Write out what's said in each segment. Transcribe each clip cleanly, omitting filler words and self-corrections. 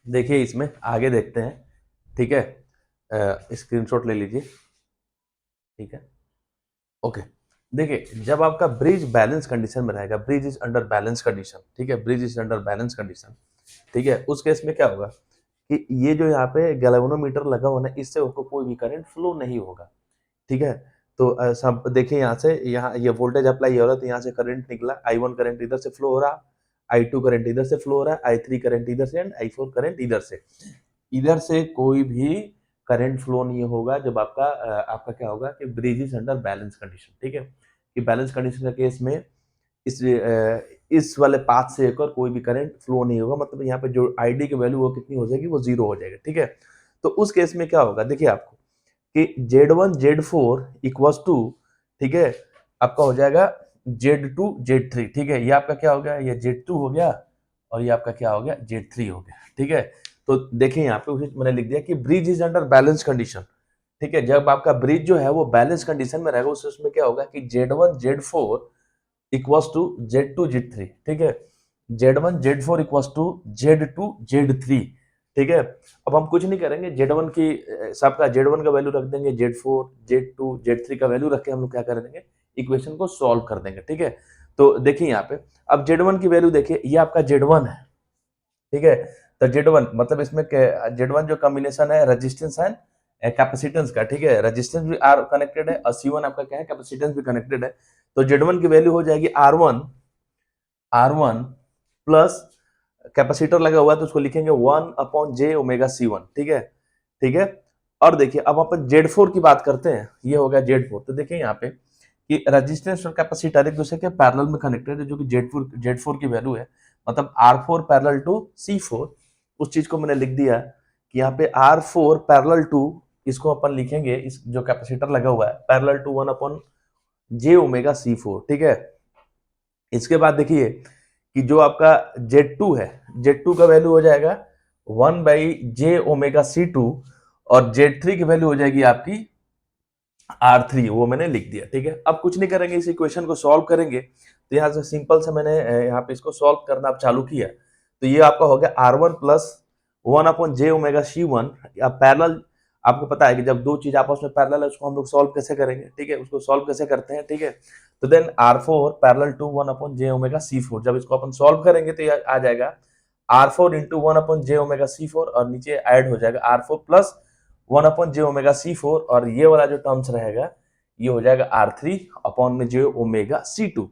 देखिए इसमें आगे देखते हैं, ठीक है। स्क्रीनशॉट ले लीजिए, ठीक है। ओके, देखिए जब आपका ब्रिज बैलेंस कंडीशन में रहेगा, bridge is under balance condition, ठीक है, bridge is under balance condition, ठीक है, उस केस में क्या होगा कि ये जो यहाँ पे गैल्वेनोमीटर लगा हुआ है इससे आपको कोई भी करंट फ्लो नहीं होगा, ठीक है। तो सब देखिए यहाँ से, यहाँ ये वोल्टेज अप्लाई हो रहा है तो यहाँ से करंट निकला, I1 करंट इधर से फ्लो हो रहा, I2 करंट इधर से फ्लो हो रहा है, I3 करंट इधर से एंड I4 करंट इधर से कोई भी करंट फ्लो नहीं होगा जब आपका क्या होगा कि bridge is under balance condition, ठीक है। कि बैलेंस कंडीशन का केस में इस वाले पाथ से एक और कोई भी करंट फ्लो नहीं होगा, मतलब यहाँ पे जो आईडी की वैल्यू वो कितनी हो जाएगी, वो 0 हो जाएगा, ठीक है। तो उस केस में क्या होगा, देखिए आपको कि Z1 Z4 इक्वल्स टू, ठीक है, आपका हो जाएगा Z2 Z3, ठीक है। ये आपका क्या हो गया, ये Z2 हो गया और ये आपका क्या हो गया, Z3 हो गया, ठीक है। तो देखिए यहाँ पे उसे मैंने लिख दिया कि bridge is under balance condition, ठीक है। जब आपका ब्रिज जो है वो बैलेंस कंडीशन में रहेगा उसमें क्या होगा कि Z1 Z4 equals to Z2 Z3, ठीक है। Z1 Z4 equals to Z2 Z3, ठीक है। अब हम कुछ नहीं करेंगे, Z1 की सबका Z1 का वैल्यू रख देंगे, Z4 Z2 Z3 का वैल्यू रख के हम लोग क्या कर देंगे, इक्वेशन को सॉल्व कर देंगे, ठीक है। तो देखिए यहाँ पे अब Z1 की वैल्यू देखिए, ये आपका Z1 है, ठीक है। तो Z1 मतलब इसमें Z1 जो कॉम्बिनेशन है रेजिस्टेंस एंड कैपेसिटेंस का, ठीक है, रेजिस्टेंस भी आर कनेक्टेड है और C1 आपका क्या है, कैपेसिटेंस भी कनेक्टेड है। तो Z1 की वैल्यू हो जाएगी R1 प्लस कैपेसिटर लगा हुआ है तो उसको लिखेंगे 1/j⍵C1, ठीक है। और देखिए अब अपन Z4 की बात करते हैं, ये हो गया Z4। तो देखिए यहाँ पे कि रेजिस्टेंस और कैपेसिटर एक दूसरे के पैरेलल में कनेक्टेड है, जो कि Z4 की वैल्यू है, मतलब R4 पैरेलल टू C4, उस चीज को मैंने लिख दिया कि यहाँ पे R4 पैरेलल टू, इसको अपन लिखेंगे, इस जो कैपेसिटर लगा हुआ है पैरेलल टू 1/j⍵C4, ठीक है। इसके बाद देखिए कि जो आपका Z2 है, Z2 का वैल्यू हो जाएगा 1/j⍵C2 और Z3 की वैल्यू हो जाएगी आपकी R3, वो मैंने लिख दिया, ठीक है। अब कुछ नहीं करेंगे, इस इक्वेशन को सॉल्व करेंगे। तो यहाँ से सिंपल से मैंने यहाँ पे इसको सॉल्व करना अब चालू किया, तो ये आपका हो गया R1 प्लस 1/j⍵C1 या पैरेलल। आपको पता है कि जब दो चीज आपस में पैरेलल है उसको हम लोग सॉल्व कैसे करेंगे, ठीक है, उसको सॉल्व कैसे करते हैं, ठीक है। तो then R4 parallel to 1/j⍵C4, जब इसको अपन सॉल्व करेंगे तो ये आ जाएगा R4 इंटू 1/j⍵C4 और नीचे ऐड हो जाएगा R4 प्लस 1/j⍵C4 और ये वाला जो टर्म्स रहेगा ये हो जाएगा R3 अपॉन में j⍵C2।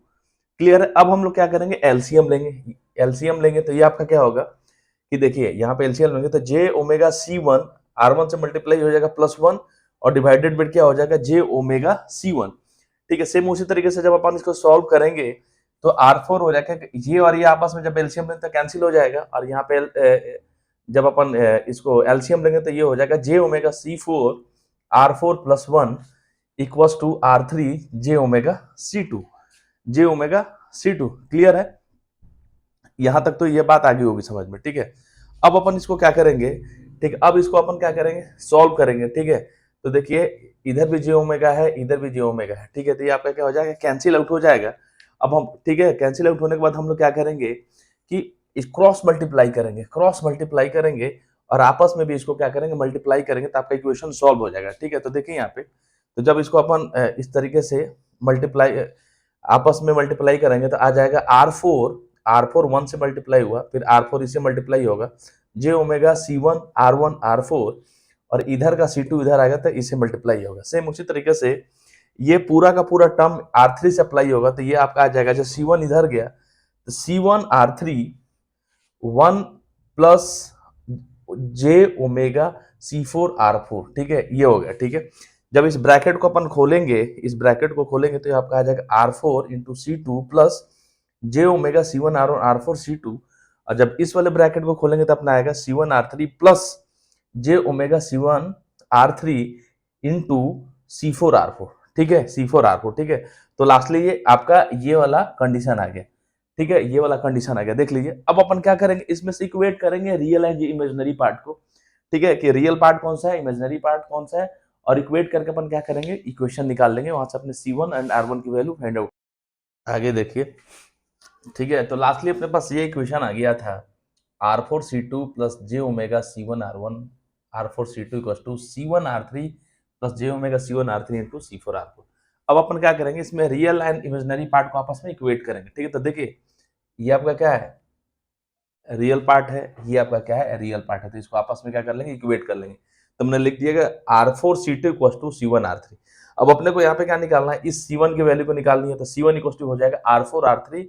क्लियर है। अब हम लोग क्या करेंगे, एलसीएम लेंगे। एलसीएम लेंगे तो ये आपका क्या होगा कि देखिए यहाँ पे एलसीएम लेंगे तो j⍵C1 R1 से मल्टीप्लाई हो जाएगा +1 और डिवाइडेड बाय क्या हो जाएगा j⍵C1, ठीक है। सेम उसी तरीके से जब अपन इसको सॉल्व करेंगे तो R4 हो जाएगा, ये और ये आपस में जब एलसीएम लेंगे तो कैंसिल हो जाएगा और यहाँ पे जब अपन इसको एलसीएम लेंगे तो ये हो जाएगा j⍵C4 R4 plus 1 equals to R3 j⍵C2, j⍵C2। Clear है, यहां तक तो ये बात आ गई होगी समझ में, ठीक है। अब अपन इसको क्या करेंगे, ठीक है, अब इसको अपन क्या करेंगे, सॉल्व करेंगे, ठीक है। तो देखिए इधर भी j⍵ है, इधर भी j⍵ है, ठीक है। तो ये आपका क्या हो जाएगा, कैंसिल आउट हो जाएगा। अब हम, ठीक है, कैंसिल आउट होने के बाद हम लोग क्या करेंगे कि इस क्रॉस मल्टीप्लाई करेंगे, क्रॉस मल्टीप्लाई करेंगे और आपस में भी इसको क्या करेंगे, मल्टीप्लाई करेंगे, तो आपका इक्वेशन सॉल्व हो जाएगा, ठीक है। तो देखिए यहाँ पे, तो जब इसको अपन इस तरीके से मल्टीप्लाई आपस में मल्टीप्लाई करेंगे तो आ जाएगा R4 1 से मल्टीप्लाई हुआ, फिर R4 इससे मल्टीप्लाई होगा j⍵C1 R1 R4 और इधर का C2 इधर आएगा तो इससे मल्टीप्लाई होगा। सेम उसी तरीके से ये पूरा का पूरा टर्म R3 से अप्लाई होगा तो ये आपका आ जाएगा, जो C1 इधर गया तो C1 R3 1 plus j⍵C4 R4, ठीक है, ये हो गया, ठीक है। जब इस ब्रैकेट को अपन खोलेंगे, इस ब्रैकेट को खोलेंगे तो आपका आ जाएगा R4 into C2 plus j⍵C1 R1 R4 C2 और जब इस वाले ब्रैकेट को खोलेंगे तो अपना आएगा C1 R3 plus j⍵C1 R3 into C4 R4, ठीक है, C4 R4, ठीक है। तो लास्टली ये आपका ये वाला कंडीशन आ गया, ठीक है, ये वाला कंडीशन आ गया, देख लीजिए। अब अपन क्या करेंगे, इसमें से इक्वेट करेंगे रियल एंड इमेजिनरी पार्ट को, ठीक है, कि रियल पार्ट कौन सा है, इमेजिनरी पार्ट कौन सा है, और इक्वेट करके अपन क्या करेंगे, इक्वेशन निकाल लेंगे, वहां से अपने C1 एंड R1 की वैल्यू फाइंड आउट। आगे देखिए, ठीक है। तो लास्टली अपने पास ये इक्वेशन आ गया था R4C2 plus J omega C1R1 R4C2 equal to C1R3 plus J omega C1R3 into C4R4। अब अपन क्या करेंगे, इसमें रियल एंड इमेजिनरी पार्ट को आपस में इक्वेट करेंगे, ठीक है। तो देखिए ये आपका क्या है, रियल पार्ट है, ये आपका क्या है, रियल पार्ट है। तो इसको आपस में क्या कर लेंगे, इक्वेट कर लेंगे। तो हमने लिख दिया R4C2 इक्वल टू C1R3। अब अपने को यहाँ पे क्या निकालना है, इस C1 की वैल्यू को निकालनी है। तो C1 इक्वल टू हो जाएगा R4R3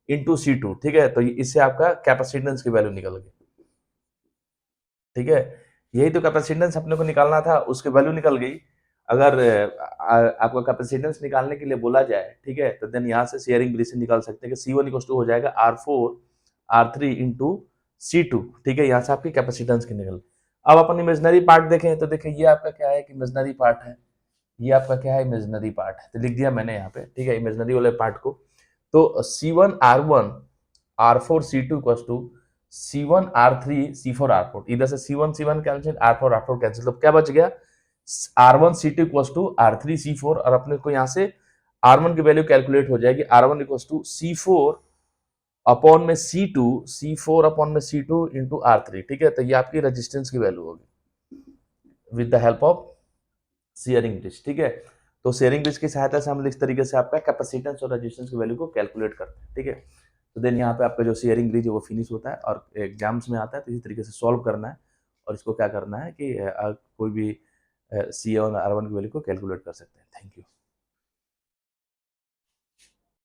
इंटू C2, ठीक है। तो इससे आपका कैपेसिटेंस की वैल्यू निकल गई, ठीक है। यही तो कैपेसिटेंस अपने को निकालना था, उसकी वैल्यू निकल गई। अगर आपको कैपेसिटेंस निकालने के लिए बोला जाए, ठीक है, तो देन यहाँ से शेयरिंग रिलेशन निकाल सकते हैं कि C1 इक्वल टू हो जाएगा R4R3 इंटू C2, ठीक है। यहाँ से आपकी कैपेसिटेंस की निकल। अब अपन इमेजिनरी पार्ट देखें तो देखिए ये आपका क्या है कि इमेजिनरी पार्ट है, ये आपका क्या है, इमेजिनरी पार्ट है। तो लिख दिया मैंने यहाँ पे, ठीक है, इमेजिनरी वाले पार्ट को। तो C1R1 R4C2 equal to C1R3 C4R4, इधर से C1 कैंसिल, R4 कैंसिल, तो क्या बच गया, R1C2 इक्वल टू R3C4। और अपने को यहाँ से R1 की वैल्यू कैलकुलेट हो जाएगी, R1 equal to C4 upon में C2, C4 अपॉन में C2 इंटू R3, ठीक है। तो ये आपकी रेजिस्टेंस की वैल्यू होगी with the help of Schering bridge, ठीक है। तो शेयरिंग ब्रिज की सहायता से हम इस तरीके से आपका कैपेसिटेंस और रेजिस्टेंस की वैल्यू को कैलकुलेट करते हैं, ठीक है। तो देन यहाँ पे आपका जो शेयरिंग ब्रिज है वो फिनिश होता है और एग्जाम्स में आता है। तो इसी तरीके से सॉल्व करना है और इसको क्या करना है कि कोई भी C1 और R1 की वैल्यू को कैलकुलेट कर सकते हैं। Thank you.